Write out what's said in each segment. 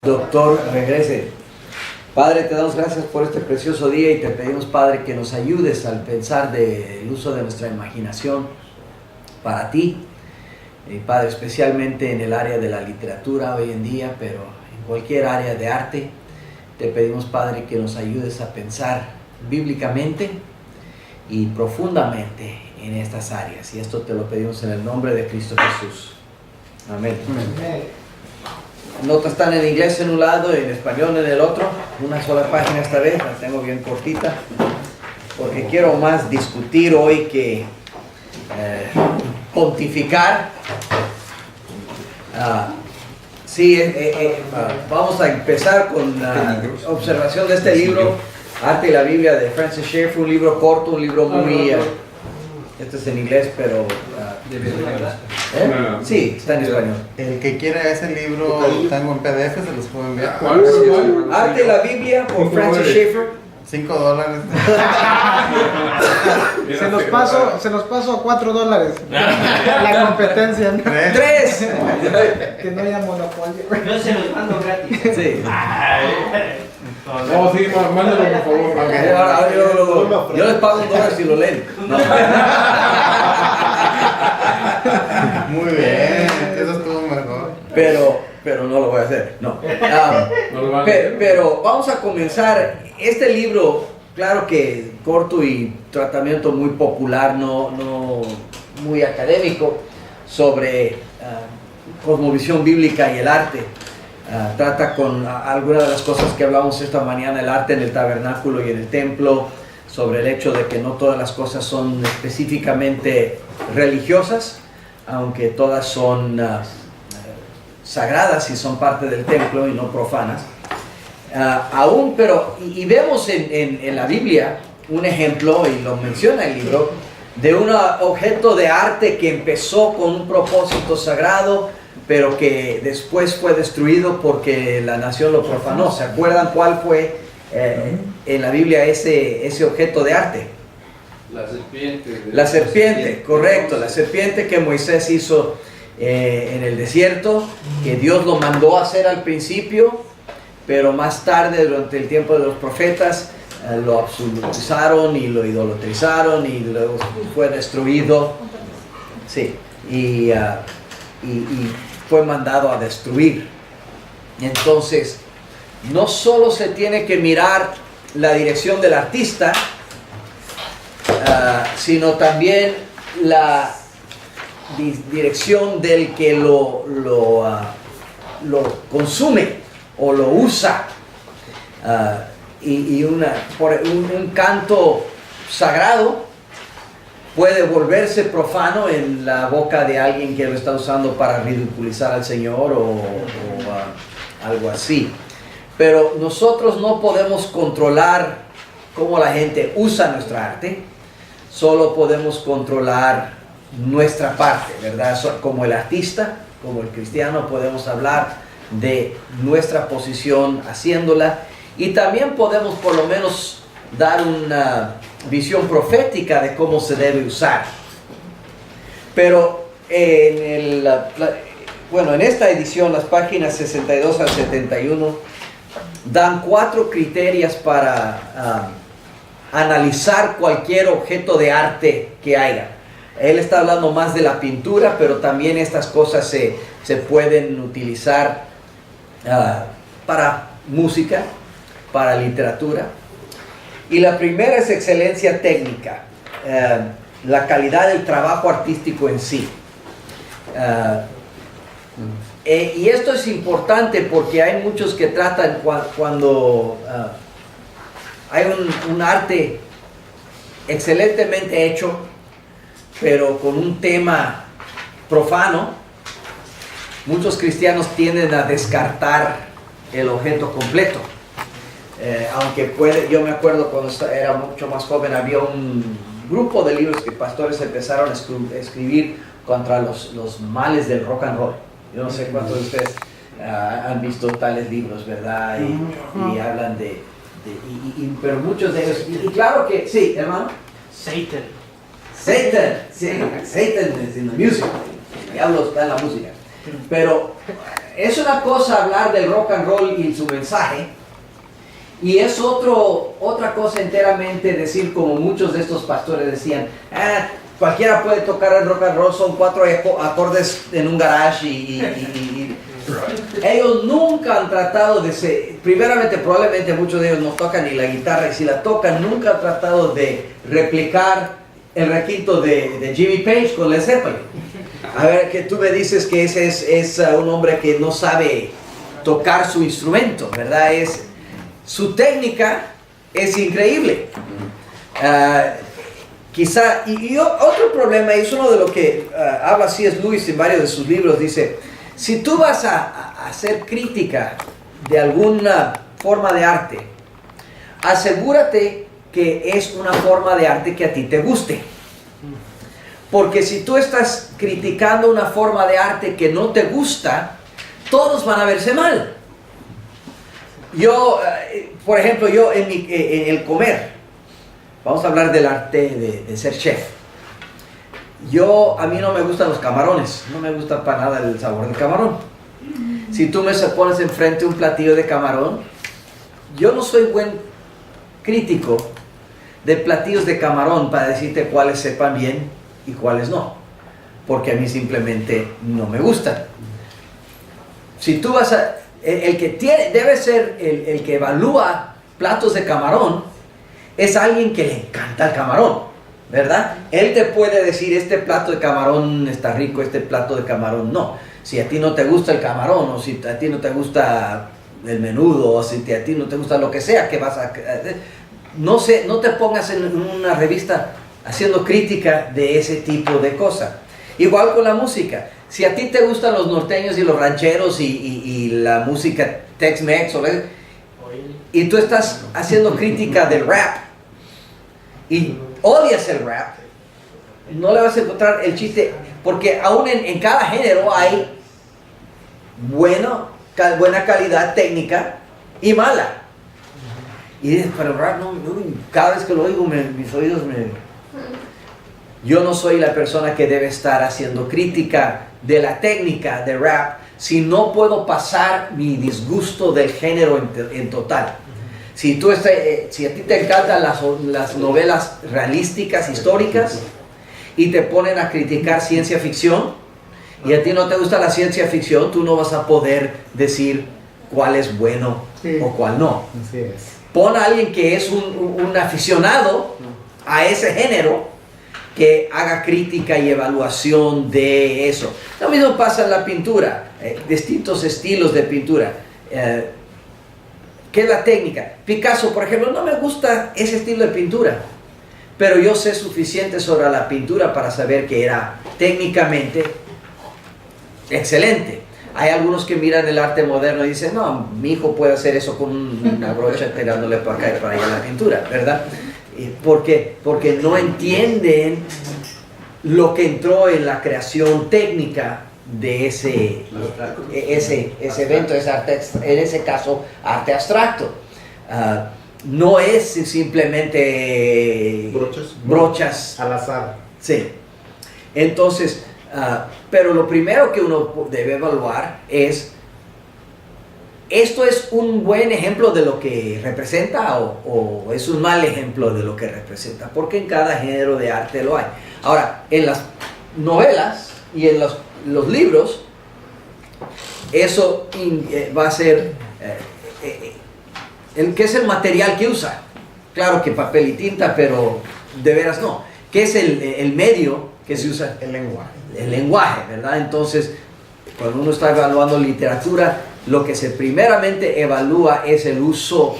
Doctor, regrese. Padre, te damos gracias por este precioso día y te pedimos, Padre, que nos ayudes al pensar del uso de nuestra imaginación para ti. Padre, especialmente en el área de la literatura hoy en día, pero en cualquier área de arte, te pedimos, Padre, que nos ayudes a pensar bíblicamente y profundamente en estas áreas. Y esto te lo pedimos en el nombre de Cristo Jesús. Amén. Amén. Notas están en inglés en un lado y en español en el otro. Una sola página esta vez, la tengo bien cortita, porque quiero más discutir hoy que pontificar. Vamos a empezar con la observación de este libro, Arte y la Biblia, de Francis Schaeffer, un libro corto, un libro muy... este es en inglés, pero... Sí, está en español. El que quiera ese libro, tengo en PDF, se los puedo enviar. Arte y la Biblia por Francis Schaeffer. $5. Se los paso a $4. La competencia. ¡3! Que no haya monopolio. Yo se los mando gratis. Sí. No, sí, mándalo por favor. Yo les pago $1 si lo leen. No. Muy bien, eso estuvo mejor. Pero no lo voy a hacer. No. Pero vamos a comenzar. Este libro, claro que corto y tratamiento muy popular, no muy académico, sobre cosmovisión bíblica y el arte. Trata con algunas de las cosas que hablamos esta mañana, el arte en el tabernáculo y en el templo, sobre el hecho de que no todas las cosas son específicamente religiosas, aunque todas son sagradas y son parte del templo y no profanas. Y vemos en la Biblia un ejemplo, y lo menciona el libro, de un objeto de arte que empezó con un propósito sagrado, pero que después fue destruido porque la nación lo profanó. ¿Se acuerdan cuál fue en la Biblia ese objeto de arte? La serpiente. La serpiente, correcto, la serpiente que Moisés hizo en el desierto, que Dios lo mandó a hacer al principio, pero más tarde, durante el tiempo de los profetas, lo absolutizaron y lo idolatrizaron y luego fue destruido. Sí, y fue mandado a destruir. Entonces, no solo se tiene que mirar la dirección del artista, sino también la dirección del que lo consume o lo usa. Un canto sagrado puede volverse profano en la boca de alguien que lo está usando para ridiculizar al Señor o algo así. Pero nosotros no podemos controlar cómo la gente usa nuestra arte, solo podemos controlar nuestra parte, ¿verdad? Como el artista, como el cristiano, podemos hablar de nuestra posición haciéndola, y también podemos por lo menos dar una visión profética de cómo se debe usar. Pero en esta edición, las páginas 62 al 71 dan 4 criterios para analizar cualquier objeto de arte que haya. Él está hablando más de la pintura, pero también estas cosas se pueden utilizar para música, para literatura. Y la primera es excelencia técnica, la calidad del trabajo artístico en sí. Y esto es importante porque hay muchos que tratan cuando hay un arte excelentemente hecho, pero con un tema profano, muchos cristianos tienden a descartar el objeto completo. Yo me acuerdo cuando era mucho más joven, había un grupo de libros que pastores empezaron a escribir contra los males del rock and roll. Yo no sé cuántos de ustedes han visto tales libros, ¿verdad? Y hablan pero muchos de ellos, y claro que, sí, hermano. Satan, sí, Satan is in the music. El diablo está en la música. Pero es una cosa hablar del rock and roll y su mensaje, y es otra cosa enteramente decir, como muchos de estos pastores decían, cualquiera puede tocar el rock and roll, son 4 acordes en un garage y ellos nunca han tratado de ser, primeramente probablemente muchos de ellos no tocan ni la guitarra, y si la tocan nunca han tratado de replicar el requinto de Jimmy Page con Led Zeppelin. A ver, que tú me dices que ese es un hombre que no sabe tocar su instrumento, ¿verdad? Su técnica es increíble. Quizá, y otro problema, y es uno de lo que habla C.S. Lewis en varios de sus libros, dice, si tú vas a hacer crítica de alguna forma de arte, asegúrate que es una forma de arte que a ti te guste. Porque si tú estás criticando una forma de arte que no te gusta, todos van a verse mal. Yo, por ejemplo, en el comer, vamos a hablar del arte de ser chef. A mí no me gustan los camarones, no me gusta para nada el sabor del camarón. Si tú me pones enfrente un platillo de camarón, yo no soy buen crítico de platillos de camarón para decirte cuáles sepan bien y cuáles no, porque a mí simplemente no me gustan. Si tú vas a... El que debe ser el que evalúa platos de camarón es alguien que le encanta el camarón, ¿verdad? Él te puede decir, este plato de camarón está rico, este plato de camarón no. Si a ti no te gusta el camarón, o si a ti no te gusta el menudo, o si a ti no te gusta lo que sea, que vas a... No te pongas en una revista haciendo crítica de ese tipo de cosas. Igual con la música. Si a ti te gustan los norteños y los rancheros y la música Tex-Mex, y tú estás haciendo crítica del rap y odias el rap, no le vas a encontrar el chiste, porque aún en cada género hay buena calidad técnica y mala. Y dices, pero el rap no, cada vez que lo oigo mis oídos Yo no soy la persona que debe estar haciendo crítica de la técnica de rap si no puedo pasar mi disgusto del género en total. Si a ti te encantan las novelas realísticas, históricas, y te ponen a criticar ciencia ficción, y a ti no te gusta la ciencia ficción, tú no vas a poder decir cuál es bueno o cuál no. Así es. Pon a alguien que es un aficionado a ese género, que haga crítica y evaluación de eso. Lo mismo pasa en la pintura, distintos estilos de pintura. ¿Qué es la técnica? Picasso, por ejemplo, no me gusta ese estilo de pintura, pero yo sé suficiente sobre la pintura para saber que era técnicamente excelente. Hay algunos que miran el arte moderno y dicen, no, mi hijo puede hacer eso con una brocha tirándole para acá y para allá la pintura, ¿verdad? Porque no entienden lo que entró en la creación técnica de ese evento, en ese caso, arte abstracto. No es simplemente brochas al azar. Sí. Entonces, pero lo primero que uno debe evaluar es, ¿esto es un buen ejemplo de lo que representa o es un mal ejemplo de lo que representa? Porque en cada género de arte lo hay. Ahora, en las novelas y en los libros, eso va a ser... ¿qué es el material que usa? Claro que papel y tinta, pero de veras no. ¿Qué es el medio que se usa? El lenguaje. El lenguaje, ¿verdad? Entonces, cuando uno está evaluando literatura, lo que se primeramente evalúa es el uso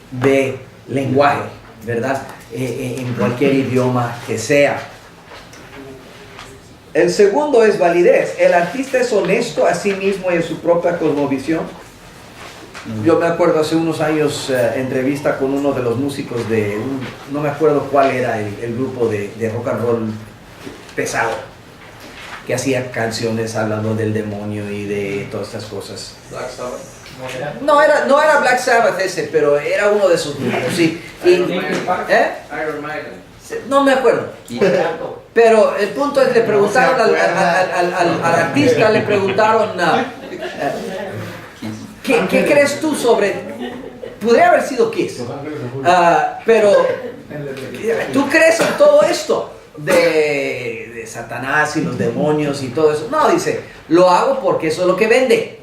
de lenguaje, ¿verdad? En cualquier idioma que sea. El segundo es validez. El artista es honesto a sí mismo y en su propia cosmovisión. Yo me acuerdo hace unos años, entrevista con uno de los músicos no me acuerdo cuál era el grupo de rock and roll pesado, que hacía canciones hablando del demonio y de todas estas cosas. Black Sabbath. No era Black Sabbath ese, pero era uno de esos grupos, sí. Iron Maiden. No me acuerdo. Pero el punto es, le preguntaron al artista, le preguntaron ¿Qué crees tú sobre? Podría haber sido Kiss. Pero ¿tú crees en todo esto de Satanás y los demonios y todo eso? No, dice, lo hago porque eso es lo que vende.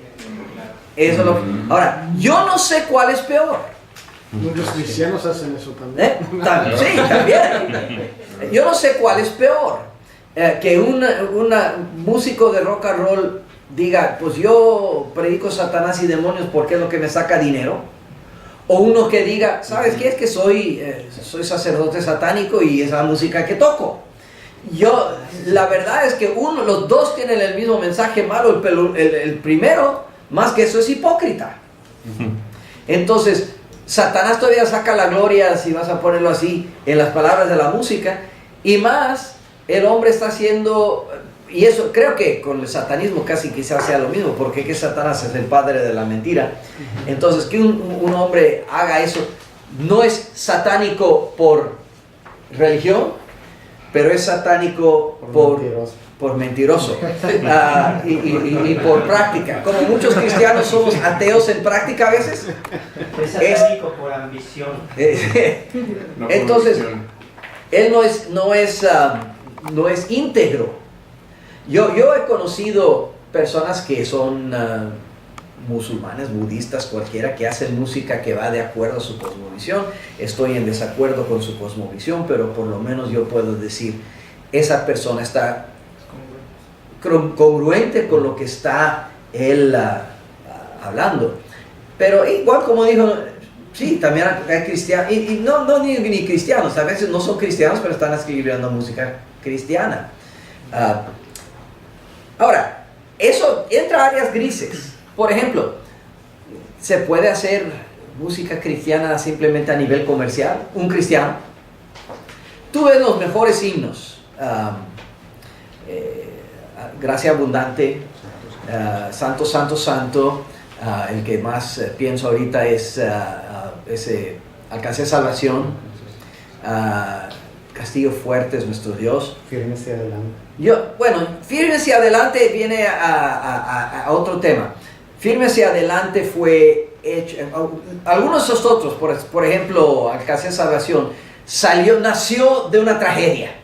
Eso es lo que... Ahora, yo no sé cuál es peor. Muchos cristianos hacen eso también. Sí, también. Yo no sé cuál es peor. Que un músico de rock and roll diga, pues yo predico Satanás y demonios porque es lo que me saca dinero. O uno que diga, ¿sabes qué? Es que soy sacerdote satánico y es la música que toco. La verdad es que los dos tienen el mismo mensaje malo. El primero, más que eso, es hipócrita. Entonces, Satanás todavía saca la gloria, si vas a ponerlo así, en las palabras de la música. Y más, el hombre está haciendo... Y eso creo que con el satanismo casi quizás sea lo mismo, porque que Satanás es el padre de la mentira. Entonces, que un hombre haga eso no es satánico por religión, pero es satánico por mentiroso y por práctica. Como muchos cristianos somos ateos en práctica a veces. Es satánico por ambición. Entonces, él no es íntegro. Yo he conocido personas que son musulmanes, budistas, cualquiera, que hacen música que va de acuerdo a su cosmovisión. Estoy en desacuerdo con su cosmovisión, pero por lo menos yo puedo decir, esa persona está congruente con lo que está él hablando. Pero igual como dijo, sí, también hay cristianos, y no ni cristianos, a veces no son cristianos, pero están escribiendo música cristiana. Ahora, eso entra a áreas grises. Por ejemplo, ¿se puede hacer música cristiana simplemente a nivel comercial? Un cristiano. Tú ves los mejores himnos. Gracia Abundante, Santo, Santo, Santo. El que más pienso ahorita es Alcancé Salvación. Castillo fuerte es nuestro Dios. Firme hacia adelante. Firme hacia adelante viene a otro tema. Firme hacia adelante fue hecho. Algunos de nosotros, por ejemplo, Alcancé Salvación, nació de una tragedia.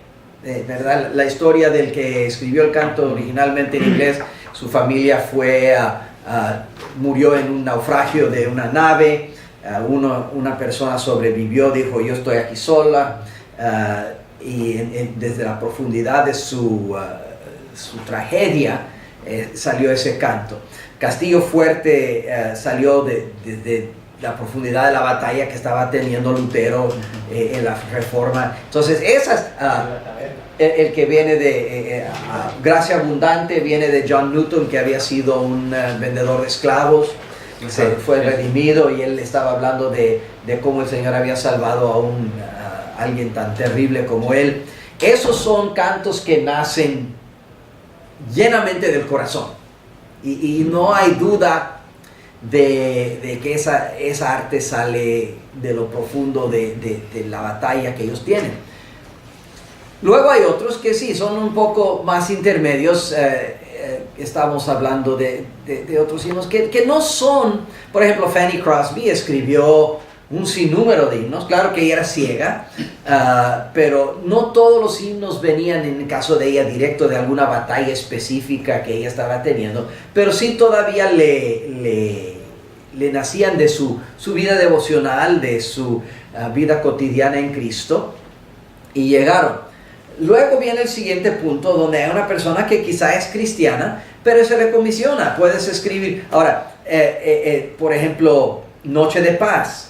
¿Verdad? La historia del que escribió el canto originalmente en inglés, su familia murió en un naufragio de una nave. Una persona sobrevivió, dijo, yo estoy aquí sola. Y desde la profundidad de su tragedia salió ese canto. Castillo Fuerte salió desde la profundidad de la batalla que estaba teniendo Lutero en la Reforma. Entonces el que viene de Gracia Abundante viene de John Newton, que había sido un vendedor de esclavos. Se fue redimido y él estaba hablando de cómo el Señor había salvado a alguien tan terrible como él. Esos son cantos que nacen llenamente del corazón y no hay duda de que esa arte sale de lo profundo de la batalla que ellos tienen. Luego hay otros que sí, son un poco más intermedios. Estamos hablando de otros himnos que no son. Por ejemplo, Fanny Crosby escribió un sinnúmero de himnos. Claro que ella era ciega, pero no todos los himnos venían, en el caso de ella, directo de alguna batalla específica que ella estaba teniendo, pero sí todavía le nacían de su vida devocional, de su vida cotidiana en Cristo, y llegaron. Luego viene el siguiente punto, donde hay una persona que quizá es cristiana, pero se le comisiona. Puedes escribir. Ahora, por ejemplo, Noche de Paz.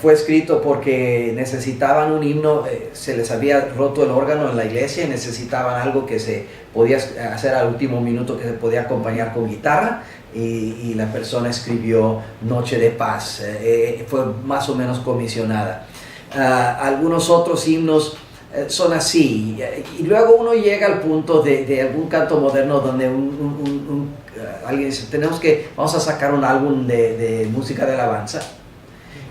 Fue escrito porque necesitaban un himno, se les había roto el órgano en la iglesia y necesitaban algo que se podía hacer al último minuto, que se podía acompañar con guitarra, y la persona escribió Noche de Paz. Fue más o menos comisionada. Algunos otros himnos son así, y luego uno llega al punto de algún canto moderno donde alguien dice, vamos a sacar un álbum de música de alabanza,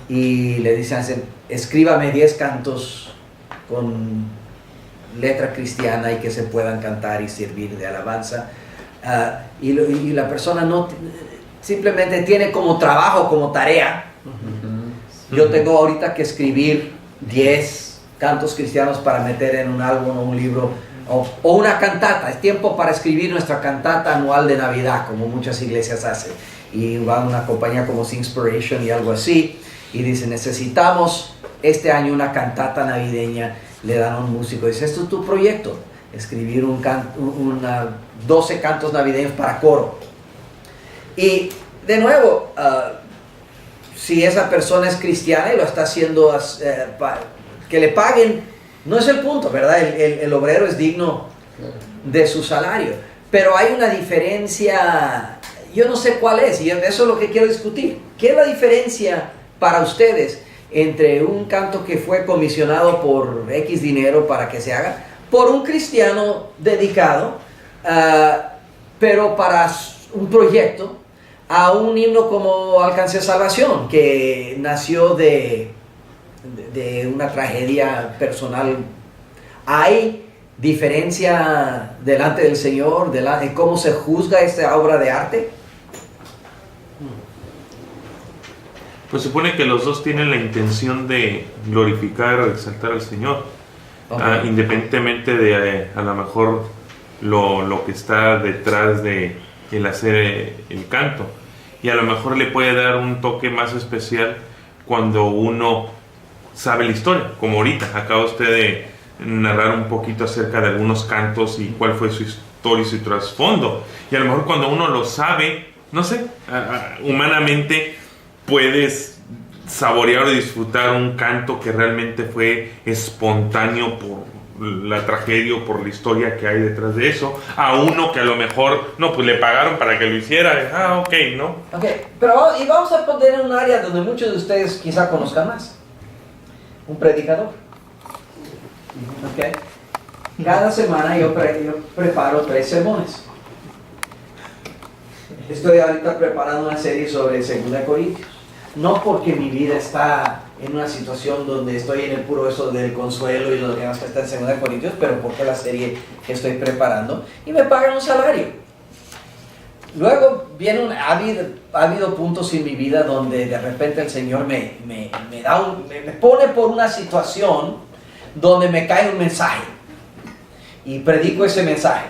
y le dicen, escríbame 10 cantos con letra cristiana y que se puedan cantar y servir de alabanza, y la persona simplemente tiene como trabajo, como tarea. Yo tengo ahorita que escribir 10 cantos cristianos para meter en un álbum o un libro o una cantata. Es tiempo para escribir nuestra cantata anual de Navidad, como muchas iglesias hacen. Y va a una compañía como Singspiration y algo así, y dice, necesitamos este año una cantata navideña. Le dan a un músico y dice, esto es tu proyecto, escribir 12 cantos navideños para coro. Y de nuevo, si esa persona es cristiana y lo está haciendo, que le paguen, no es el punto, ¿verdad? El obrero es digno de su salario. Pero hay una diferencia, yo no sé cuál es, y eso es lo que quiero discutir. ¿Qué es la diferencia para ustedes entre un canto que fue comisionado por X dinero para que se haga, por un cristiano dedicado, pero para un proyecto, a un himno como Alcancé Salvación, que nació de una tragedia personal? ¿Hay diferencia delante del Señor, en cómo se juzga esta obra de arte? Pues supone que los dos tienen la intención de glorificar o exaltar al Señor, Okay. independientemente de a lo mejor lo que está detrás de el hacer el canto. Y a lo mejor le puede dar un toque más especial cuando uno sabe la historia, como ahorita acaba usted de narrar un poquito acerca de algunos cantos y cuál fue su historia y su trasfondo. Y a lo mejor cuando uno lo sabe, no sé, humanamente puedes saborear o disfrutar un canto que realmente fue espontáneo por la tragedia o por la historia que hay detrás de eso, a uno que a lo mejor, no, pues le pagaron para que lo hiciera, ok, ¿no? Ok, pero vamos a poner en un área donde muchos de ustedes quizá conozcan más. Un predicador. Ok. Cada semana yo preparo 3 sermones. Estoy ahorita preparando una serie sobre 2 Corintios. No porque mi vida está en una situación donde estoy en el puro eso del consuelo y lo demás que está en 2 Corintios, pero porque la serie que estoy preparando y me pagan un salario. Luego ha habido puntos en mi vida donde de repente el Señor me pone por una situación donde me cae un mensaje y predico ese mensaje.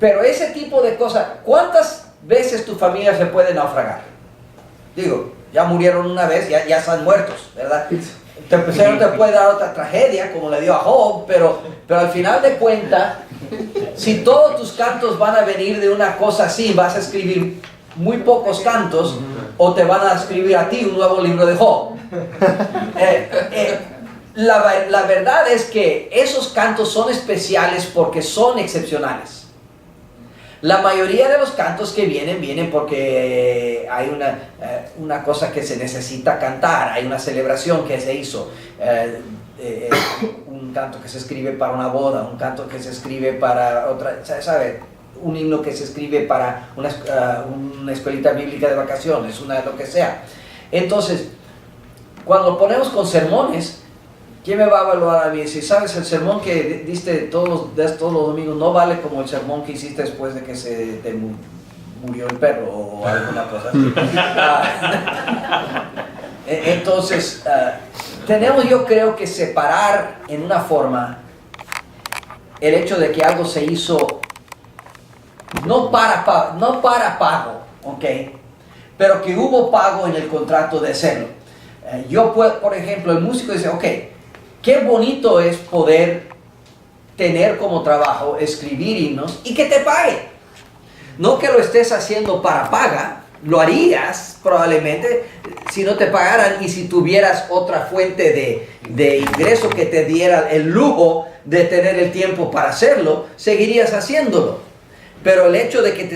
Pero ese tipo de cosas, ¿cuántas veces tu familia se puede naufragar? Digo, ya murieron una vez, ya están muertos, ¿verdad? Te puede dar otra tragedia, como le dio a Job, pero al final de cuentas, si todos tus cantos van a venir de una cosa así, vas a escribir muy pocos cantos, o te van a escribir a ti un nuevo libro de Job. La verdad es que esos cantos son especiales porque son excepcionales. La mayoría de los cantos que vienen porque hay una cosa que se necesita cantar, hay una celebración que se hizo, un canto que se escribe para una boda, un canto que se escribe para otra, ¿sabe? Un himno que se escribe para una escuelita bíblica de vacaciones, lo que sea. Entonces, cuando ponemos con sermones, ¿quién me va a evaluar a mí? Si sabes, el sermón que diste todos los domingos no vale como el sermón que hiciste después de que se te murió el perro o alguna cosa así. Entonces, tenemos, yo creo, que separar en una forma el hecho de que algo se hizo no para pago, ¿ok? Pero que hubo pago en el contrato de hacerlo. Yo puedo, por ejemplo, el músico dice, ok, qué bonito es poder tener como trabajo escribir himnos y que te paguen. No que lo estés haciendo para paga, lo harías probablemente si no te pagaran y si tuvieras otra fuente de ingreso que te diera el lujo de tener el tiempo para hacerlo, seguirías haciéndolo. Pero el hecho de que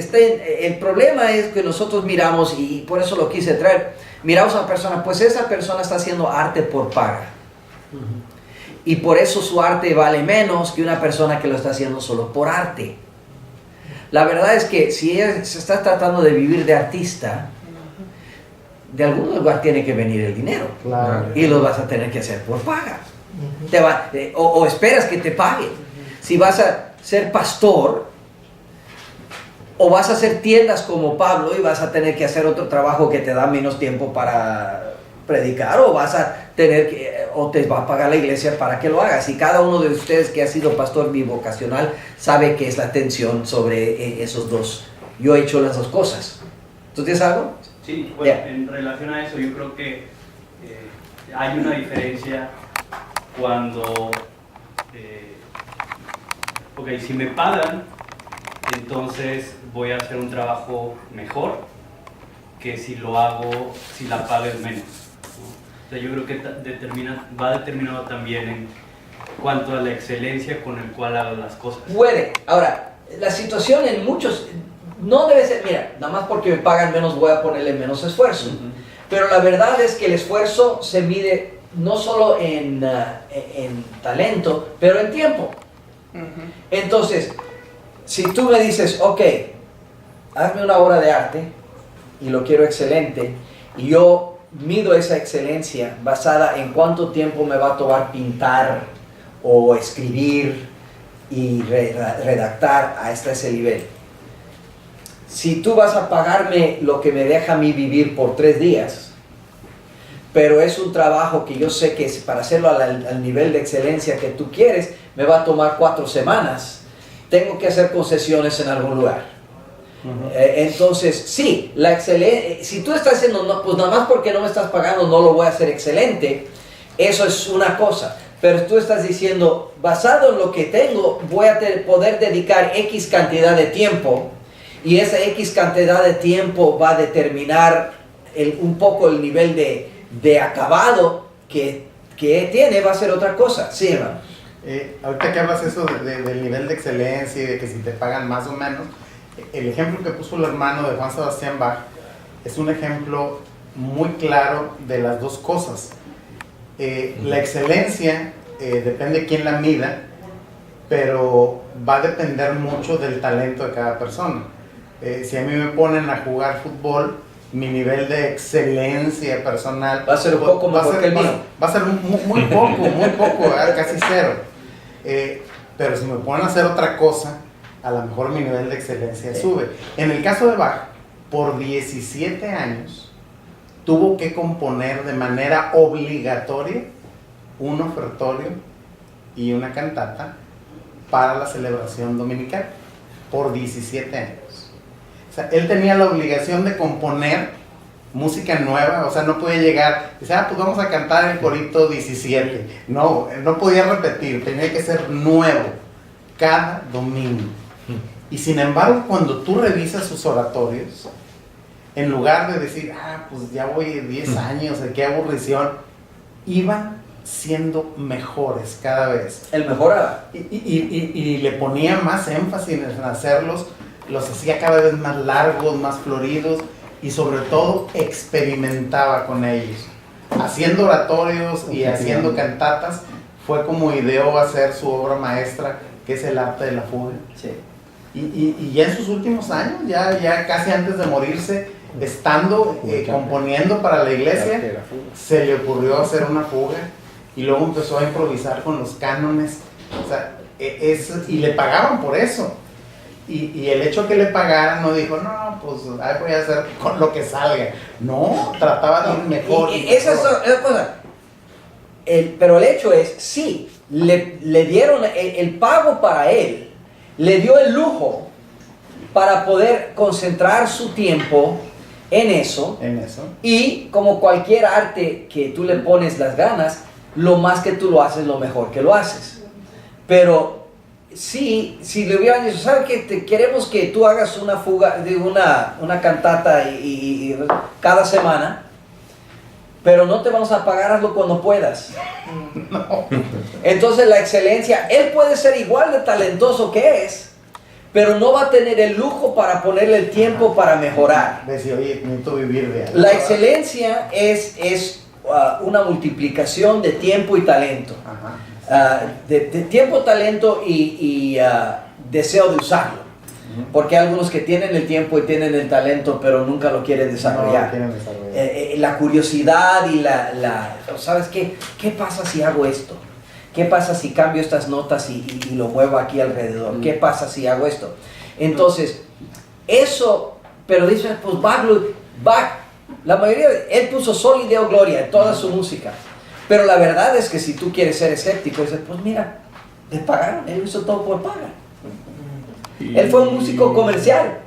el problema es que nosotros miramos, y por eso lo quise traer, miramos a una persona, pues esa persona está haciendo arte por paga. Y por eso su arte vale menos que una persona que lo está haciendo solo por arte. La verdad es que si se está tratando de vivir de artista, de algún lugar tiene que venir el dinero. Claro. Y lo vas a tener que hacer por paga. O esperas que te paguen. Si vas a ser pastor, o vas a hacer tiendas como Pablo y vas a tener que hacer otro trabajo que te da menos tiempo para predicar, o vas a tener que, o te va a pagar la iglesia para que lo hagas. Y cada uno de ustedes que ha sido pastor bivocacional sabe que es la tensión sobre esos dos. Yo he hecho las dos cosas. ¿Tú tienes algo? Sí, bueno, en relación a eso yo creo que hay una diferencia cuando, ok, si me pagan, entonces voy a hacer un trabajo mejor que si lo hago, si la paga es menos, ¿no? O sea, yo creo que va determinado también en cuanto a la excelencia con el cual hago las cosas. Puede. Ahora, la situación en muchos no debe ser, mira, nada más porque me pagan menos voy a ponerle menos esfuerzo. Pero la verdad es que el esfuerzo se mide no solo en talento, pero en tiempo. Entonces, si tú me dices, ok, hazme una obra de arte y lo quiero excelente, y yo mido esa excelencia basada en cuánto tiempo me va a tomar pintar o escribir y redactar hasta ese nivel. Si tú vas a pagarme lo que me deja a mí vivir por 3 días, pero es un trabajo que yo sé que para hacerlo al nivel de excelencia que tú quieres, me va a tomar 4 semanas, tengo que hacer concesiones en algún lugar. Entonces, sí, si tú estás diciendo, no, pues nada más porque no me estás pagando no lo voy a hacer excelente, eso es una cosa. Pero tú estás diciendo, basado en lo que tengo, voy a poder dedicar X cantidad de tiempo, y esa X cantidad de tiempo va a determinar un poco el nivel de acabado que tiene, va a ser otra cosa. Sí, hermano. Ahorita que hablas eso del nivel de excelencia y de que si te pagan más o menos, el ejemplo que puso el hermano de Juan Sebastián Bach es un ejemplo muy claro de las dos cosas. La excelencia depende de quién la mida, pero va a depender mucho del talento de cada persona. Si a mí me ponen a jugar fútbol, mi nivel de excelencia personal va a ser un poco mejor que el mío. Va a ser muy poco, casi cero. Pero si me ponen a hacer otra cosa, a lo mejor mi nivel de excelencia sube. En el caso de Bach, por 17 años, tuvo que componer de manera obligatoria un ofertorio y una cantata para la celebración dominical. Por 17 años. O sea, él tenía la obligación de componer música nueva, o sea, no podía llegar y decir, pues vamos a cantar el corito 17. No, no podía repetir, tenía que ser nuevo cada domingo. Y sin embargo, cuando tú revisas sus oratorios, en lugar de decir, pues ya voy 10 años, qué aburrición, iban siendo mejores cada vez. El mejoraba. Y le ponía más énfasis en hacerlos, los hacía cada vez más largos, más floridos, y sobre todo experimentaba con ellos. Haciendo oratorios y haciendo cantatas, fue como ideó hacer su obra maestra, que es el arte de la fuga. Sí. Y ya en sus últimos años, ya casi antes de morirse, estando componiendo para la iglesia, se le ocurrió hacer una fuga, y luego empezó a improvisar con los cánones, o sea, y le pagaban por eso. Y el hecho que le pagaran no dijo, no, pues voy a hacer con lo que salga. No, trataba de ir mejor. Esa es la cosa. Pero el hecho es, sí, le dieron el pago para él, le dio el lujo para poder concentrar su tiempo en eso. Y como cualquier arte que tú le pones las ganas, lo más que tú lo haces, lo mejor que lo haces. Pero si le hubieran dicho, ¿sabes qué? Queremos que tú hagas una fuga, una cantata y cada semana, pero no te vamos a pagar, hazlo cuando puedas. No. Entonces la excelencia, él puede ser igual de talentoso que es, pero no va a tener el lujo para ponerle el tiempo para mejorar. Decir, oye, necesito vivir de algo. La excelencia es una multiplicación de tiempo y talento. Ajá. De tiempo, talento y deseo de usarlo. Porque hay algunos que tienen el tiempo y tienen el talento, pero nunca lo quieren desarrollar. La curiosidad y ¿sabes qué? ¿Qué pasa si hago esto? ¿Qué pasa si cambio estas notas y lo muevo aquí alrededor? ¿Qué pasa si hago esto? Entonces, eso, pero dicen, pues Bach, la mayoría, él puso sol y deo gloria en toda su música. Pero la verdad es que si tú quieres ser escéptico, dices, pues mira, le pagaron, él hizo todo por paga. Él fue un músico comercial.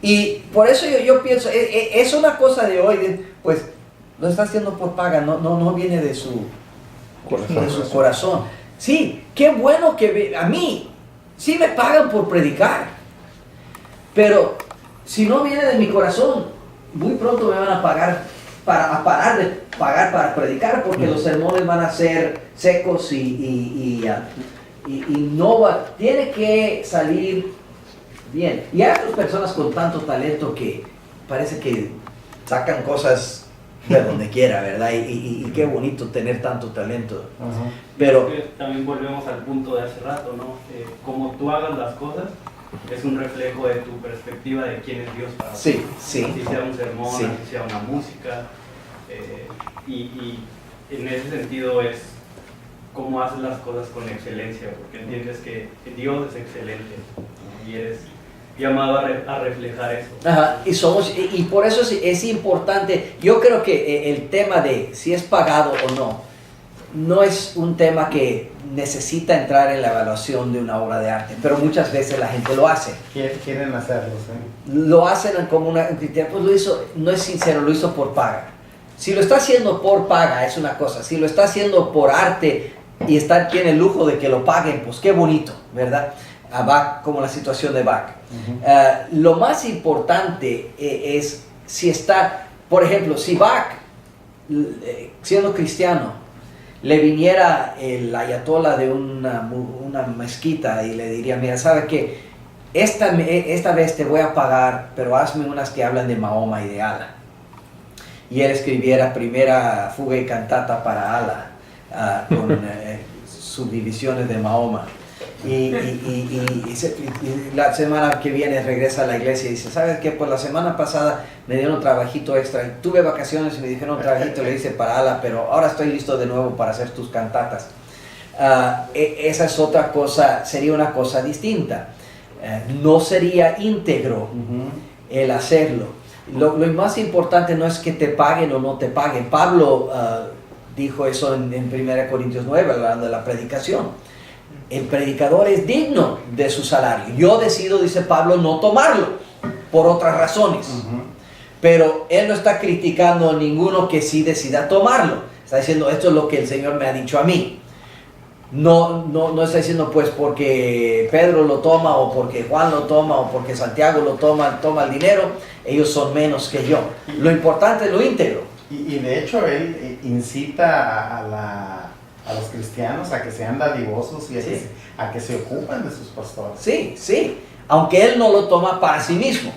Y por eso yo pienso, es una cosa de hoy, pues lo está haciendo por paga, no viene de su corazón. Sí, qué bueno que a mí, sí me pagan por predicar, pero si no viene de mi corazón, muy pronto me van a pagar a parar de pagar para predicar, porque los sermones van a ser secos y no va, tiene que salir bien. Y hay otras personas con tanto talento que parece que sacan cosas de donde quiera, ¿verdad? Y qué bonito tener tanto talento. Pero también volvemos al punto de hace rato, ¿no? Como tú hagas las cosas, es un reflejo de tu perspectiva de quién es Dios para ti. Sí. Si sea un sermón, Sí. si sea una música. Y en ese sentido es cómo haces las cosas con excelencia, porque entiendes que Dios es excelente, ¿no? Y eres llamado a reflejar eso. Ajá, y por eso es importante. Yo creo que el tema de si es pagado o no es un tema que necesita entrar en la evaluación de una obra de arte, pero muchas veces la gente lo hace. Quieren hacerlo, ¿sí? Lo hacen como una criterio, pues lo hizo, no es sincero, lo hizo por paga. Si lo está haciendo por paga es una cosa, si lo está haciendo por arte y tiene el lujo de que lo paguen, pues qué bonito, ¿verdad? A Bach, como la situación de Bach. Lo más importante es si está, por ejemplo, si Bach, siendo cristiano, le viniera el ayatollah de una mezquita y le diría, mira, ¿sabe qué? Esta vez te voy a pagar, pero hazme unas que hablan de Mahoma y de Allah. Y él escribiera primera fuga y cantata para Allah, con subdivisiones de Mahoma. Y la semana que viene regresa a la iglesia y dice, ¿sabes qué? Pues la semana pasada me dieron un trabajito extra, tuve vacaciones y me dijeron un trabajito, le hice para Allah, pero ahora estoy listo de nuevo para hacer tus cantatas. Esa es otra cosa, sería una cosa distinta. No sería íntegro el hacerlo. Lo más importante no es que te paguen o no te paguen. Pablo dijo eso en 1 Corintios 9, hablando de la predicación. El predicador es digno de su salario. Yo decido, dice Pablo, no tomarlo por otras razones. Pero él no está criticando a ninguno que sí decida tomarlo. Está diciendo, esto es lo que el Señor me ha dicho a mí. No está diciendo pues porque Pedro lo toma o porque Juan lo toma o porque Santiago lo toma el dinero, ellos son menos que yo. Lo importante es lo íntegro. Y de hecho él incita a los cristianos a que sean dadivosos y a que se ocupen de sus pastores. Sí, aunque él no lo toma para sí mismo.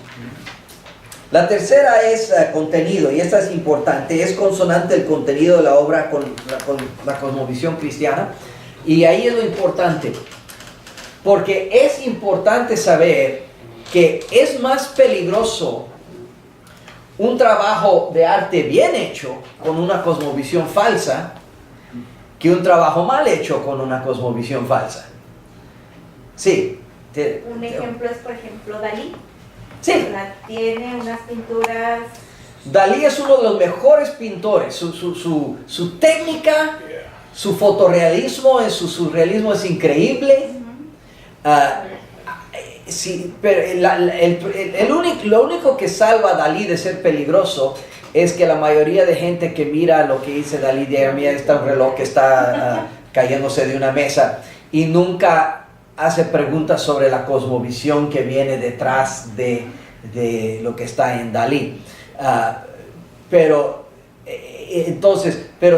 La tercera es contenido, y esta es importante, es consonante el contenido de la obra con la cosmovisión cristiana. Y ahí es lo importante, porque es importante saber que es más peligroso un trabajo de arte bien hecho con una cosmovisión falsa que un trabajo mal hecho con una cosmovisión falsa. Sí. Un ejemplo es, por ejemplo, Dalí. Sí. Tiene unas pinturas... Dalí es uno de los mejores pintores. Su técnica, su fotorrealismo, su surrealismo es increíble. Sí, pero lo único que salva a Dalí de ser peligroso es que la mayoría de gente que mira lo que dice Dalí, mira, está un reloj que está cayéndose de una mesa, y nunca hace preguntas sobre la cosmovisión que viene detrás de lo que está en Dalí. Pero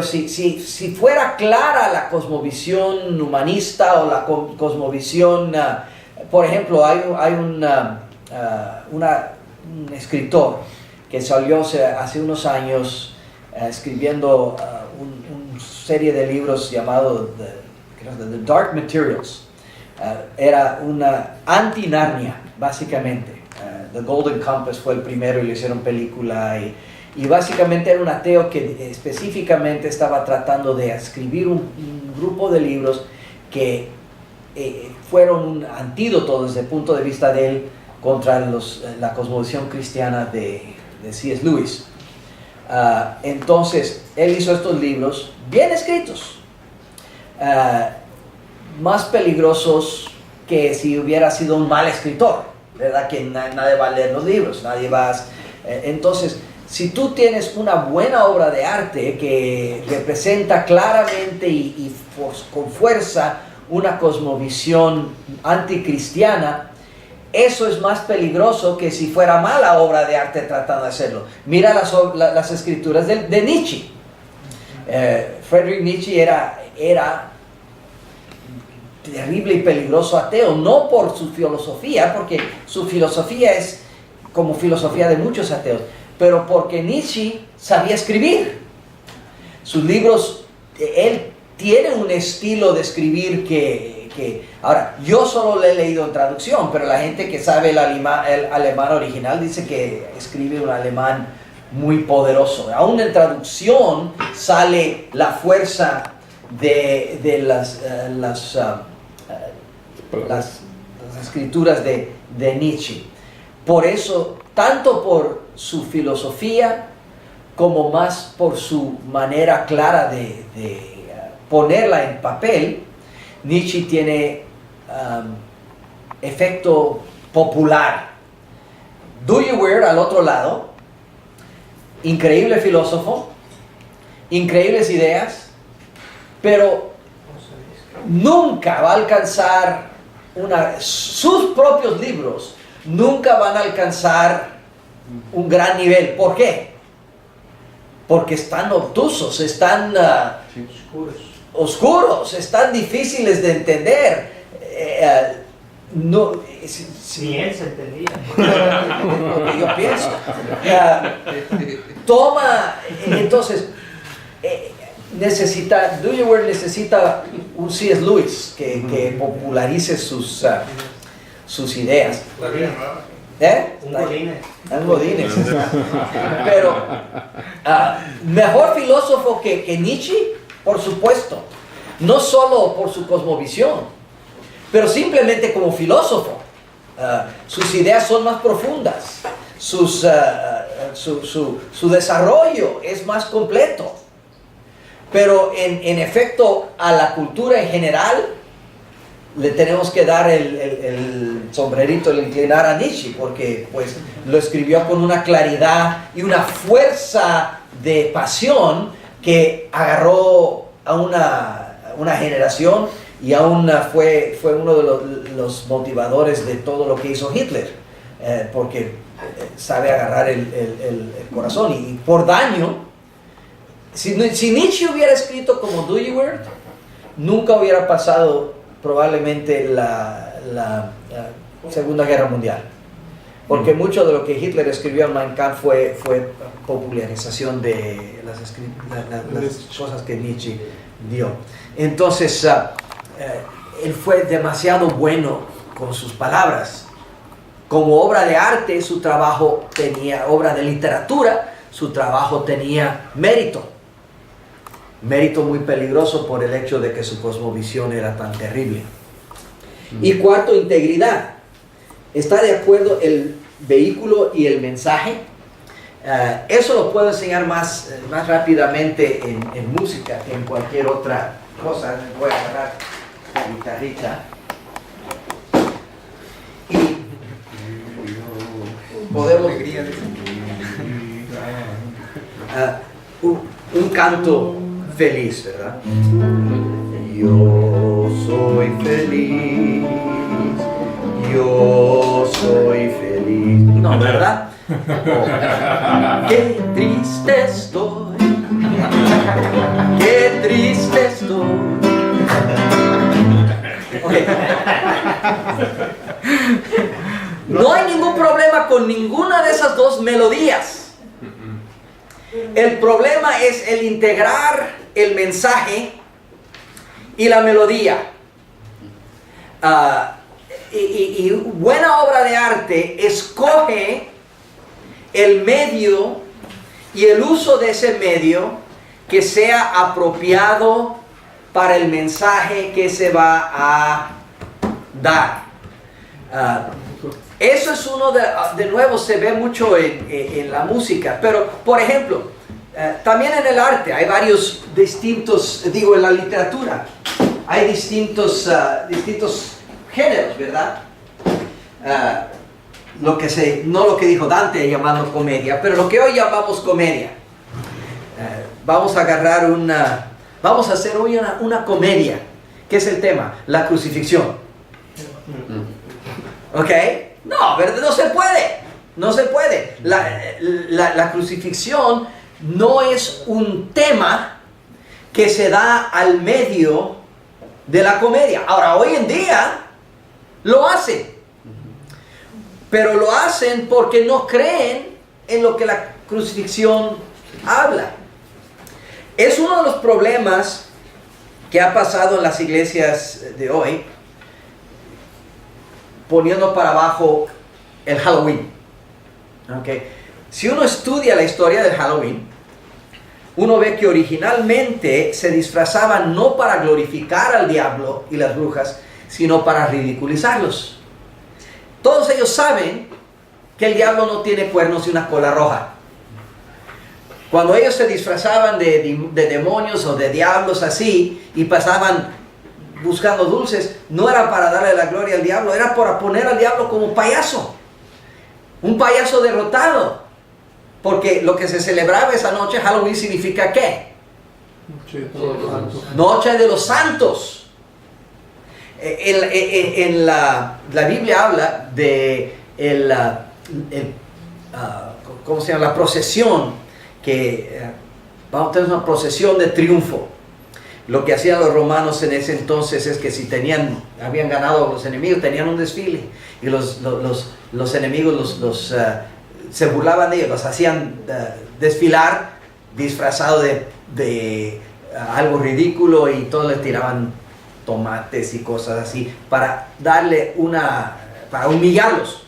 si fuera clara la cosmovisión humanista o la cosmovisión, por ejemplo, hay un escritor que salió hace unos años escribiendo una serie de libros llamado The Dark Materials. Era una anti-Narnia, básicamente. The Golden Compass fue el primero y le hicieron película, y básicamente era un ateo que específicamente estaba tratando de escribir un grupo de libros que fueron un antídoto desde el punto de vista de él contra la cosmovisión cristiana de C.S. Lewis. Entonces, él hizo estos libros bien escritos, más peligrosos que si hubiera sido un mal escritor, ¿verdad? Que nadie va a leer los libros, nadie va a... Entonces, si tú tienes una buena obra de arte que representa claramente y con fuerza una cosmovisión anticristiana, eso es más peligroso que si fuera mala obra de arte tratando de hacerlo. Mira las escrituras de Nietzsche. Friedrich Nietzsche era terrible y peligroso ateo, no por su filosofía, porque su filosofía es como filosofía de muchos ateos, pero porque Nietzsche sabía escribir. Sus libros, él tiene un estilo de escribir que ahora, yo solo lo he leído en traducción, pero la gente que sabe el alemán original dice que escribe un alemán muy poderoso. Aún en traducción sale la fuerza de las escrituras de Nietzsche. Por eso, tanto por su filosofía como más por su manera clara de ponerla en papel, Nietzsche tiene efecto popular. Dewey, al otro lado, increíble filósofo, increíbles ideas, pero nunca va a alcanzar sus propios libros nunca van a alcanzar un gran nivel. ¿Por qué? Porque están obtusos, están oscuros, están difíciles de entender. Ni él se entendía. Lo que yo pienso. Entonces, Dewey necesita un C.S. Lewis que popularice sus ideas. Un Godínez. Un Godínez. Pero mejor filósofo que Nietzsche, por supuesto. No solo por su cosmovisión, pero simplemente como filósofo. Sus ideas son más profundas. Su desarrollo es más completo. Pero en efecto, a la cultura en general, le tenemos que dar el sombrerito, el inclinar a Nietzsche, porque pues lo escribió con una claridad y una fuerza de pasión que agarró a una generación y aún fue uno de los motivadores de todo lo que hizo Hitler, porque sabe agarrar el corazón y por daño. Si Nietzsche hubiera escrito como Dewey, nunca hubiera pasado probablemente la Segunda Guerra Mundial. Porque mucho de lo que Hitler escribió en Mein Kampf fue popularización de las cosas que Nietzsche dio. Entonces, él fue demasiado bueno con sus palabras. Como obra de arte, su trabajo tenía, obra de literatura, su trabajo tenía mérito. Mérito muy peligroso por el hecho de que su cosmovisión era tan terrible. Y cuarto, integridad. ¿Está de acuerdo el vehículo y el mensaje? Eso lo puedo enseñar más rápidamente en música que en cualquier otra cosa. Voy a agarrar la guitarrita. Y podemos... un canto feliz, ¿verdad? Yo soy feliz, yo soy feliz. No, ¿verdad? Oh. Qué triste estoy, qué triste estoy. Okay. No hay ningún problema con ninguna de esas dos melodías. El problema es el integrar el mensaje y la melodía. Y buena obra de arte escoge el medio y el uso de ese medio que sea apropiado para el mensaje que se va a dar. Eso es uno de nuevo, se ve mucho en la música, pero por ejemplo, también en el arte hay varios distintos, digo, en la literatura, hay distintos géneros, ¿verdad? No lo que dijo Dante llamando comedia, pero lo que hoy llamamos comedia. Vamos a agarrar vamos a hacer hoy una comedia. ¿Qué es el tema? La crucifixión. ¿Ok? No, ¿verdad? No se puede. No se puede. La crucifixión no es un tema que se da al medio de la comedia. Ahora, hoy en día lo hacen. Pero lo hacen porque no creen en lo que la crucifixión habla. Es uno de los problemas que ha pasado en las iglesias de hoy, poniendo para abajo el Halloween. Okay. Si uno estudia la historia del Halloween, uno ve que originalmente se disfrazaban no para glorificar al diablo y las brujas, sino para ridiculizarlos. Todos ellos saben que el diablo no tiene cuernos y una cola roja. Cuando ellos se disfrazaban de demonios o de diablos así y pasaban buscando dulces, no era para darle la gloria al diablo, era para poner al diablo como payaso. Un payaso derrotado. Porque lo que se celebraba esa noche, Halloween, significa ¿qué? Noche de los Santos. En la Biblia habla de ¿cómo se llama? La procesión, que vamos a tener una procesión de triunfo. Lo que hacían los romanos en ese entonces es que si habían ganado a los enemigos, tenían un desfile, y los enemigos se burlaban de ellos, los hacían desfilar disfrazado de algo ridículo, y todos les tiraban tomates y cosas así para para humillarlos.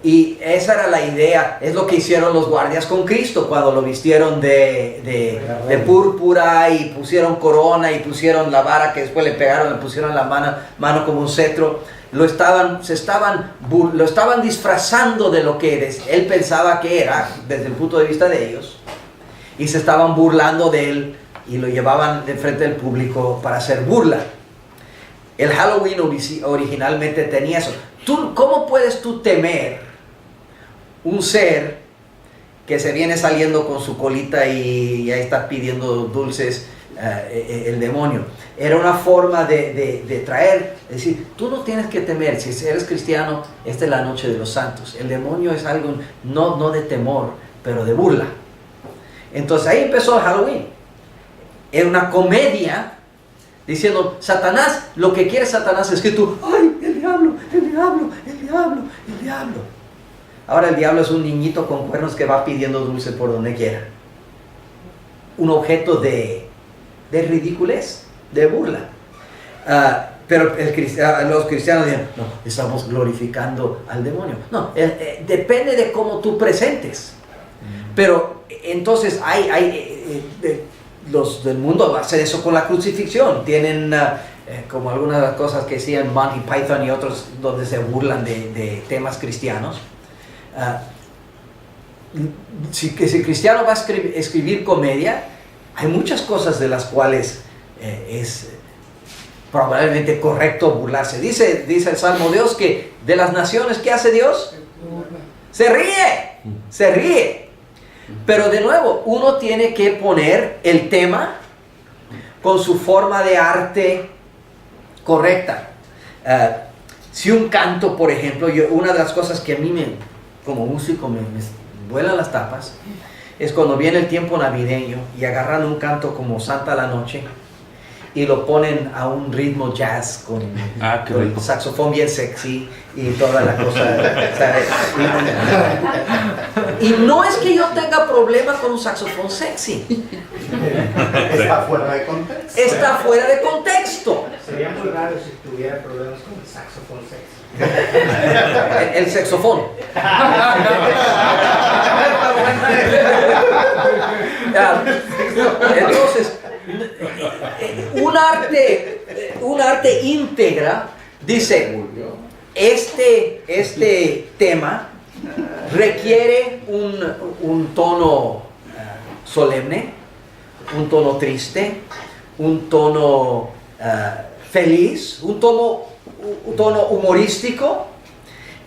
Y esa era la idea, es lo que hicieron los guardias con Cristo cuando lo vistieron de púrpura, y pusieron corona, y pusieron la vara que después le pegaron, le pusieron la mano como un cetro. Lo estaban disfrazando de lo que él pensaba que era desde el punto de vista de ellos, y se estaban burlando de él y lo llevaban de frente del público para hacer burla. El Halloween originalmente tenía eso. ¿Cómo puedes tú temer un ser que se viene saliendo con su colita y ya está pidiendo dulces, el demonio? Era una forma de traer, es decir, tú no tienes que temer. Si eres cristiano, esta es la noche de los santos. El demonio es algo no de temor, pero de burla. Entonces ahí empezó el Halloween. Era una comedia diciendo, Satanás, lo que quiere Satanás es que tú, ¡ay, el diablo, el diablo, el diablo, el diablo! Ahora el diablo es un niñito con cuernos que va pidiendo dulce por donde quiera. Un objeto de ridiculez, de burla. Pero los cristianos dicen, no, estamos glorificando al demonio. No, depende de cómo tú presentes. Pero entonces los del mundo hacen eso con la crucifixión. Tienen como algunas de las cosas que decían Monty Python y otros, donde se burlan de temas cristianos. Si el cristiano va a escribir comedia, hay muchas cosas de las cuales es probablemente correcto burlarse. Dice el Salmo de Dios que de las naciones, ¿qué hace Dios? Se ríe. Pero de nuevo, uno tiene que poner el tema con su forma de arte correcta. Si un canto, por ejemplo, una de las cosas que a mí como músico me vuelan las tapas, es cuando viene el tiempo navideño y agarran un canto como Santa la Noche y lo ponen a un ritmo jazz con el saxofón bien sexy y toda la cosa, ¿sabes? Y no es que yo tenga problema con un saxofón sexy. Está fuera de contexto. Está fuera de contexto. Sería muy raro si tuviera problemas con el saxofón sexy. El saxofón. Entonces, un arte íntegra dice, este tema requiere un tono solemne, un tono triste, un tono feliz, un tono humorístico,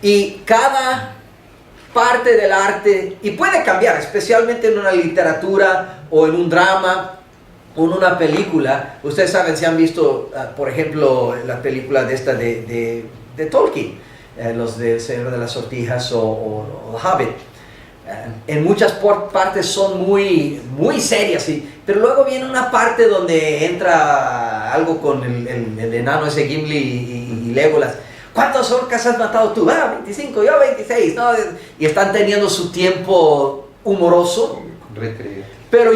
y cada parte del arte, y puede cambiar, especialmente en una literatura o en un drama o en una película. Ustedes saben, si han visto, por ejemplo, la película de Tolkien, los de El Señor de las Sortijas o Hobbit. En muchas partes son muy serias, ¿sí? Pero luego viene una parte donde entra algo con el enano ese Gimli y Legolas. ¿Cuántas orcas has matado tú? 25, yo 26, ¿no? Y están teniendo su tiempo humoroso. Pero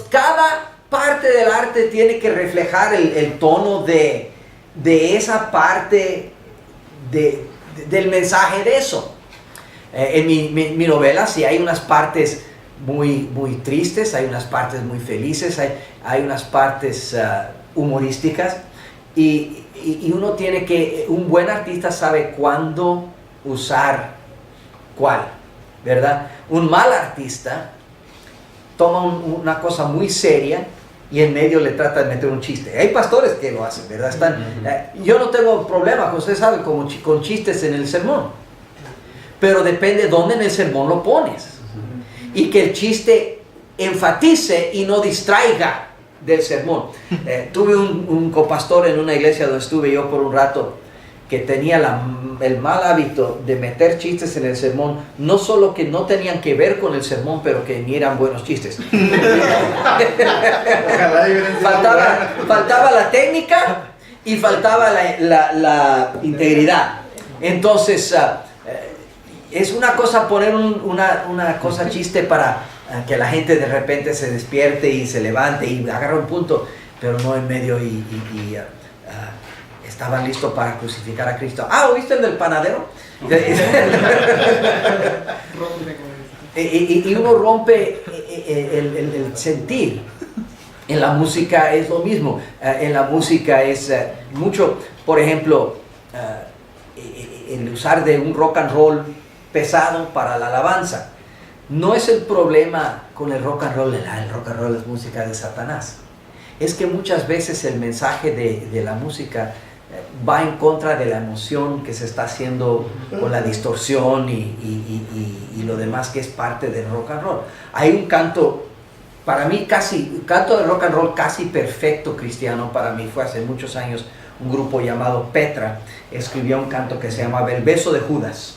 cada parte del arte tiene que reflejar el tono de esa parte del mensaje de eso. En mi novela sí hay unas partes muy tristes, hay unas partes muy felices, hay unas partes humorísticas, y uno tiene que, un buen artista sabe cuándo usar cuál, ¿verdad? Un mal artista toma una cosa muy seria y en medio le trata de meter un chiste. Hay pastores que lo hacen, ¿verdad? Yo no tengo problema, como ustedes saben, con chistes en el sermón, pero depende dónde en el sermón lo pones, y que el chiste enfatice y no distraiga del sermón. Tuve un copastor en una iglesia donde estuve yo por un rato, que tenía el mal hábito de meter chistes en el sermón, no solo que no tenían que ver con el sermón, pero que ni eran buenos chistes. faltaba la técnica y faltaba la integridad. Entonces, es una cosa poner una cosa chiste para que la gente de repente se despierte y se levante y agarre un punto, pero no en medio estaban listos para crucificar a Cristo. ¿Oíste el del panadero? y uno rompe el sentir. En la música es lo mismo. En la música es mucho, por ejemplo, el usar de un rock and roll pesado para la alabanza. No es el problema con el rock and roll. El rock and roll es música de Satanás. Es que muchas veces el mensaje de la música va en contra de la emoción que se está haciendo con la distorsión y lo demás que es parte del rock and roll. Hay un canto, para mí un canto de rock and roll casi perfecto cristiano para mí fue hace muchos años. Un grupo llamado Petra escribió un canto que se llamaba El beso de Judas,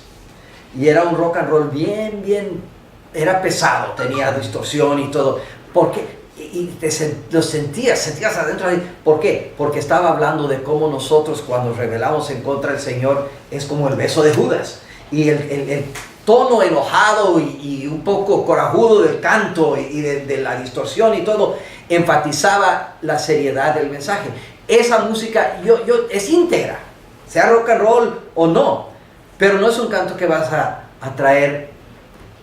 y era un rock and roll bien, era pesado, tenía distorsión y todo. ¿Por qué? Lo sentías adentro. ¿Por qué? Porque estaba hablando de cómo nosotros, cuando rebelamos en contra del Señor, es como el beso de Judas. Y el tono enojado y un poco corajudo del canto y de la distorsión y todo, enfatizaba la seriedad del mensaje. Esa música es íntegra, sea rock and roll o no, pero no es un canto que vas a traer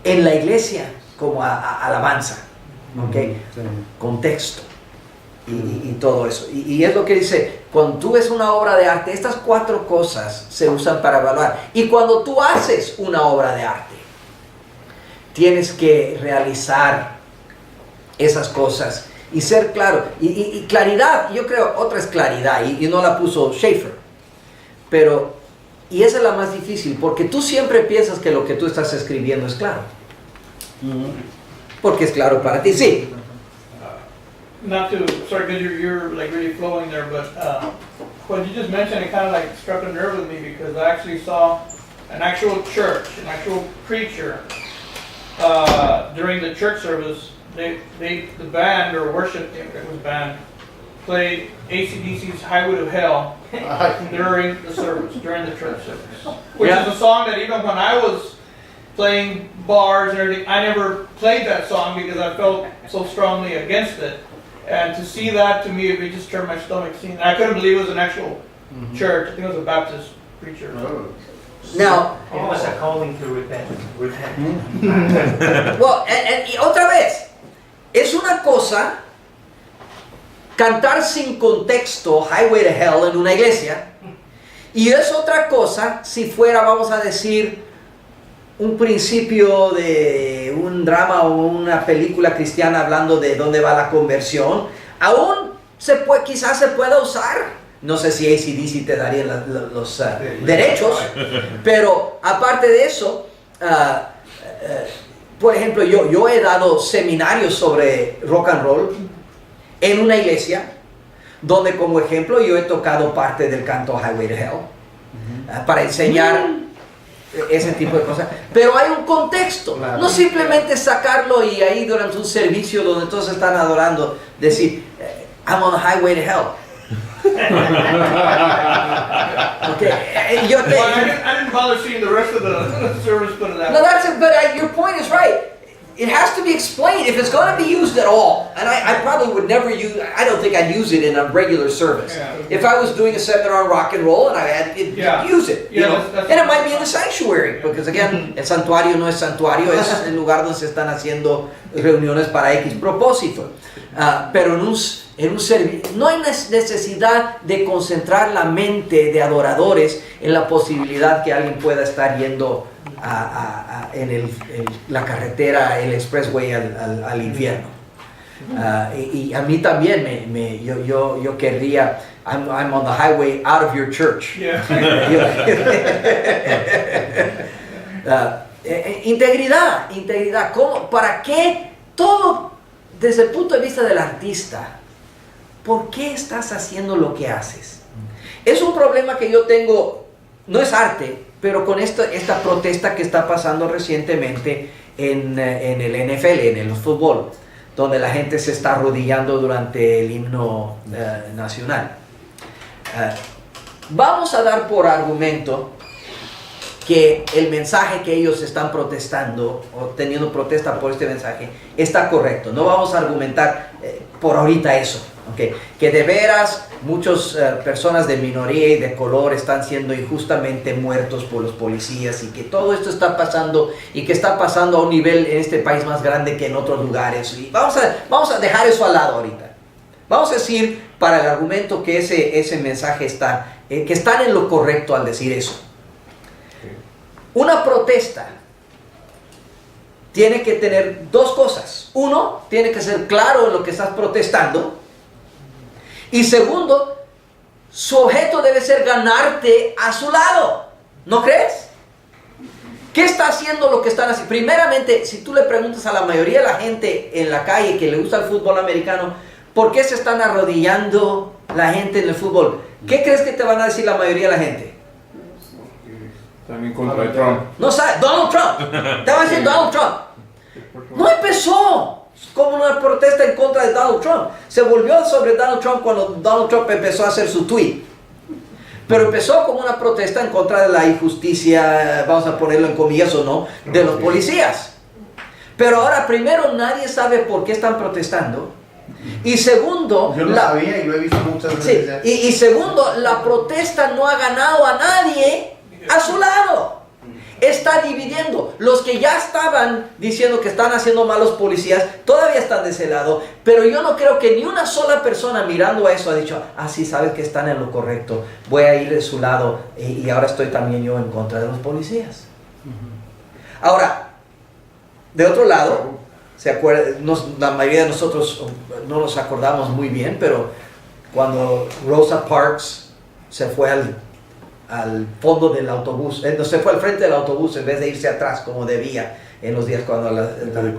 en la iglesia como alabanza. ¿Okay? Sí. Contexto y todo eso, y es lo que dice, cuando tú ves una obra de arte, estas 4 cosas se usan para evaluar. Y cuando tú haces una obra de arte, tienes que realizar esas cosas y ser claro, y claridad. Yo creo otra es claridad, y no la puso Schaeffer, pero y esa es la más difícil, porque tú siempre piensas que lo que tú estás escribiendo es claro. Porque es claro para ti, sí. Not to, sorry, because you're like really flowing there, but what you just mentioned, it kind of like struck a nerve with me, because I actually saw an actual church, an actual preacher, during the church service. The band or worship team, it was band, played AC/DC's Highway to Hell during the service, during the church service, which is a song that even when I was playing bars and everything, I never played that song because I felt so strongly against it. And to see that, to me, it just turned my stomach. Seeing, I couldn't believe it was an actual church. I think it was a Baptist preacher. Oh. Now, it was a calling to repent. Well, y otra vez, es una cosa cantar sin contexto Highway to Hell en una iglesia, Y es otra cosa si fuera, vamos a decir, un principio de un drama o una película cristiana hablando de dónde va la conversión. Aún quizás se pueda usar. No sé si AC/DC te daría los derechos, pero aparte de eso, por ejemplo, yo he dado seminarios sobre rock and roll en una iglesia, donde como ejemplo yo he tocado parte del canto Highway to Hell, para enseñar ese tipo de cosas. Pero hay un contexto, no simplemente sacarlo y ahí durante un servicio donde todos están adorando, decir, I'm on the highway to hell. Okay. I didn't bother seeing the rest of the service, put it that No, way. that's it, but your point is right. It has to be explained if it's going to be used at all. And I probably would never use, I don't think I'd use it in a regular service. Yeah. If I was doing a seminar on rock and roll and I had it, Yeah. use it. You Yeah, know? that's And it might be in the sanctuary, because again, el santuario no es santuario, es el lugar donde se están haciendo reuniones para X propósito. Pero en un servicio, no hay necesidad de concentrar la mente de adoradores en la posibilidad que alguien pueda estar yendo en la carretera, el expressway al infierno. Y a mí también yo querría, I'm on the highway out of your church. Yeah. Integridad. ¿Cómo? ¿Para qué? Todo desde el punto de vista del artista. ¿Por qué estás haciendo lo que haces? Es un problema que yo tengo, no es arte, pero con esta protesta que está pasando recientemente en el NFL, en el fútbol, donde la gente se está arrodillando durante el himno nacional. Vamos a dar por argumento que el mensaje que ellos están protestando o teniendo protesta por este mensaje está correcto. No vamos a argumentar por ahorita eso. Okay. Que de veras muchas personas de minoría y de color están siendo injustamente muertos por los policías y que todo esto está pasando y que está pasando a un nivel en este país más grande que en otros lugares. Y vamos a dejar eso al lado ahorita. Vamos a decir para el argumento que ese mensaje está, que están en lo correcto al decir eso. Una protesta tiene que tener dos cosas. Uno, tiene que ser claro en lo que estás protestando. Y segundo, su objeto debe ser ganarte a su lado. ¿No crees? ¿Qué está haciendo lo que están haciendo? Primeramente, si tú le preguntas a la mayoría de la gente en la calle que le gusta el fútbol americano, ¿por qué se están arrodillando la gente en el fútbol? ¿Qué crees que te van a decir la mayoría de la gente? También contra Trump. No sabe, Donald Trump. Te van a decir Donald Trump. No empezó como una protesta en contra de Donald Trump. Se volvió sobre Donald Trump cuando Donald Trump empezó a hacer su tweet. Pero empezó como una protesta en contra de la injusticia, vamos a ponerlo en comillas o no, de los policías. Pero ahora, primero, nadie sabe por qué están protestando. Y segundo, yo lo sabía y lo he visto muchas veces. Sí, y segundo, la protesta no ha ganado a nadie a su lado. Está dividiendo. Los que ya estaban diciendo que están haciendo mal los policías todavía están de ese lado, pero yo no creo que ni una sola persona mirando a eso ha dicho, sí, sabes que están en lo correcto, voy a ir de su lado y ahora estoy también yo en contra de los policías. Ahora, de otro lado, se acuerda, la mayoría de nosotros no nos acordamos muy bien, pero cuando Rosa Parks se fue al fondo del autobús, se fue al frente del autobús en vez de irse atrás como debía en los días cuando la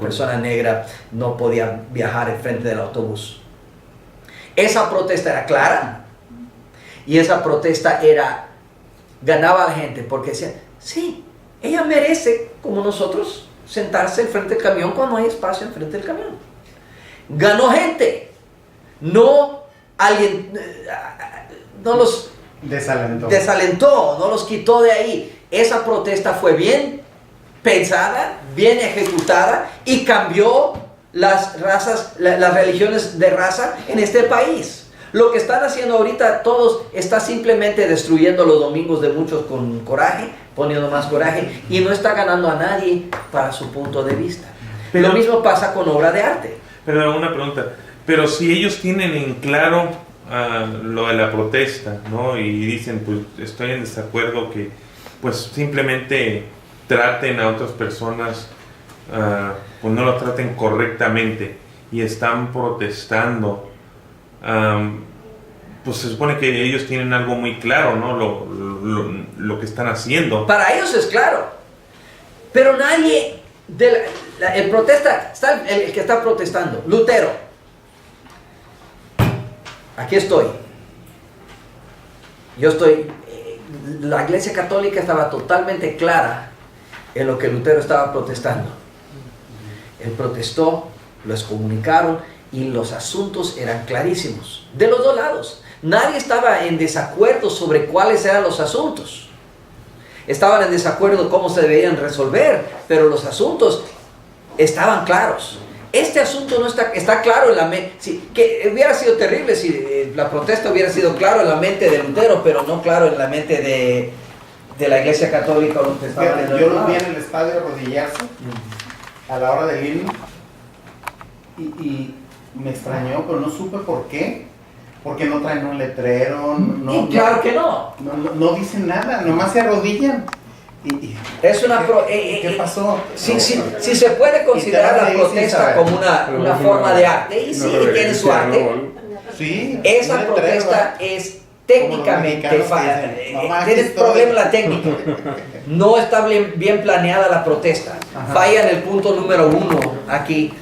persona negra no podía viajar al frente del autobús. Esa protesta era clara y esa protesta ganaba a la gente porque decían, sí, ella merece como nosotros sentarse al frente del camión cuando hay espacio al frente del camión. Ganó gente, no alguien, no los desalentó, no los quitó de ahí. Esa protesta fue bien pensada, bien ejecutada y cambió las razas, las religiones de raza en este país. Lo que están haciendo ahorita todos está simplemente destruyendo los domingos de muchos con coraje, poniendo más coraje y no está ganando a nadie para su punto de vista. Lo mismo pasa con obra de arte. Pero una pregunta, pero si ellos tienen en claro lo de la protesta, ¿no? Y dicen, pues estoy en desacuerdo que pues simplemente traten a otras personas, pues no lo traten correctamente y están protestando. Pues se supone que ellos tienen algo muy claro, ¿no? Lo que están haciendo. Para ellos es claro, pero nadie, el protesta, está el que está protestando, Lutero. Aquí estoy. La Iglesia Católica estaba totalmente clara en lo que Lutero estaba protestando. Él protestó, lo excomunicaron y los asuntos eran clarísimos, de los dos lados. Nadie estaba en desacuerdo sobre cuáles eran los asuntos. Estaban en desacuerdo cómo se deberían resolver, pero los asuntos estaban claros. Este asunto no está claro en la mente. Que hubiera sido terrible si la protesta hubiera sido claro en la mente de Lutero, pero no claro en la mente de la Iglesia Católica. Yo lo vi en el estadio arrodillarse a la hora del himno y me extrañó, pero no supe por qué. Porque no traen un letrero, claro que no. No dicen nada, nomás se arrodillan. Es una ¿qué pasó? Si se puede considerar la protesta como una forma de arte, y sí, tiene su arte, sí, esa protesta es técnicamente, tiene problema la técnica. No está bien planeada la protesta. Falla en el punto número 1 aquí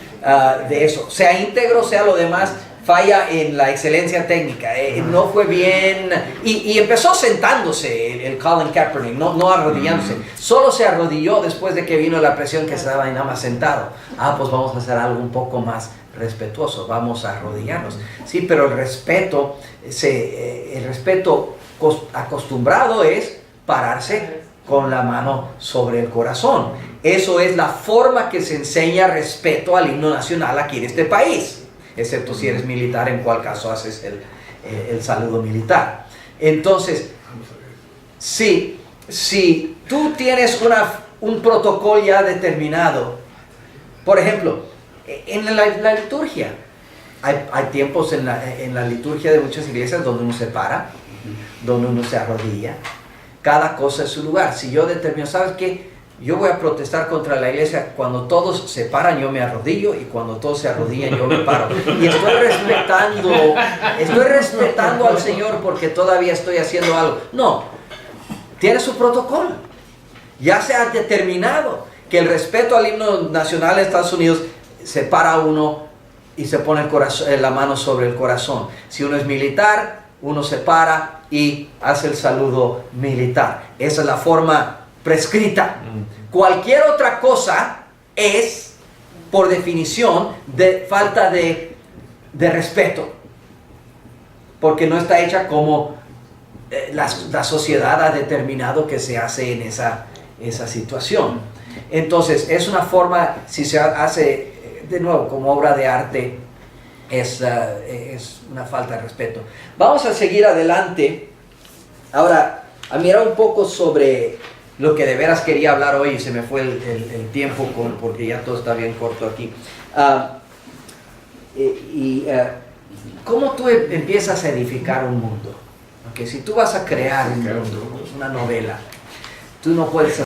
de eso. Sea íntegro, sea lo demás, falla en la excelencia técnica, no fue bien, y empezó sentándose el Colin Kaepernick, no arrodillándose, solo se arrodilló después de que vino la presión que estaba nada más sentado. Pues vamos a hacer algo un poco más respetuoso, vamos a arrodillarnos. Sí, pero el respeto acostumbrado es pararse con la mano sobre el corazón. Eso es la forma que se enseña respeto al himno nacional aquí en este país. Excepto si eres militar, en cual caso haces el saludo militar. Entonces, si tú tienes un protocolo ya determinado, por ejemplo, en la liturgia, hay tiempos en la liturgia de muchas iglesias donde uno se para, donde uno se arrodilla, cada cosa en su lugar. Si yo determino, ¿sabes qué? Yo voy a protestar contra la iglesia. Cuando todos se paran, yo me arrodillo, y cuando todos se arrodillan, yo me paro. Y estoy respetando al Señor porque todavía estoy haciendo algo. No, tiene su protocolo. Ya se ha determinado que el respeto al himno nacional de Estados Unidos, se para uno y se pone la mano sobre el corazón. Si uno es militar, uno se para y hace el saludo militar. Esa es la forma prescrita. Cualquier otra cosa es, por definición, de falta de respeto, porque no está hecha como la sociedad ha determinado que se hace en esa situación. Entonces, es una forma, si se hace de nuevo como obra de arte, es una falta de respeto. Vamos a seguir adelante ahora a mirar un poco sobre lo que de veras quería hablar hoy, y se me fue el tiempo porque ya todo está bien corto aquí. ¿Cómo tú empiezas a edificar un mundo? Que si tú vas a crear un mundo, una novela, tú no puedes